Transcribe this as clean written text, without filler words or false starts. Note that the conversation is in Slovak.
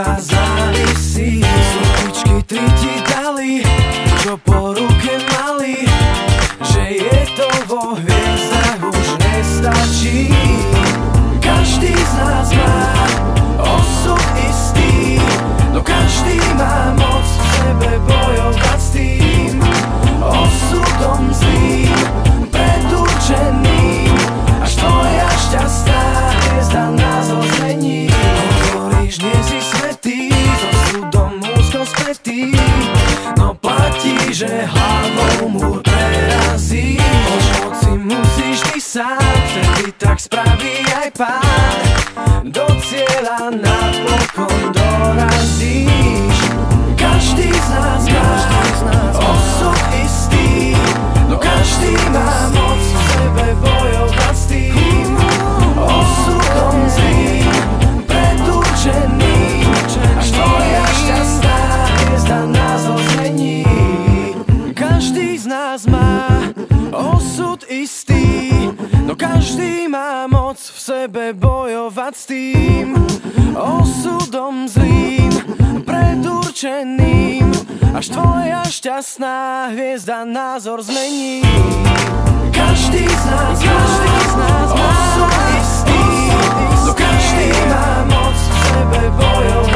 teba závisí. Slovičky tri ti dali, čo po ruke mali, že je to vo hviezdach už nestačí. Každý z nás má osud istý, no každý má moc v sebe bojovať s tým osudom zlým, predurčeným, až tvoja šťastná hviezda nás ozmení. Hovoríš, nie si svätý, s osudom úzko spätý, no platí, že hlavou múr prerazí. Poď si musíš ty sám, vtedy tak spraví aj Pán, do cieľa napokon dorazíš. Každý z nás má osud istý, no každý má moc v sebe bojovať s tým osudom zlým, predurčeným, až tvoja šťastná hviezda nás ozmení. Každý z nás má osud istý, no každý má moc v sebe bojovať s tým osudom zlým, predurčeným, až tvoja šťastná hviezda názor zmení. Každý z nás má osud istý, no každý má moc v sebe bojovať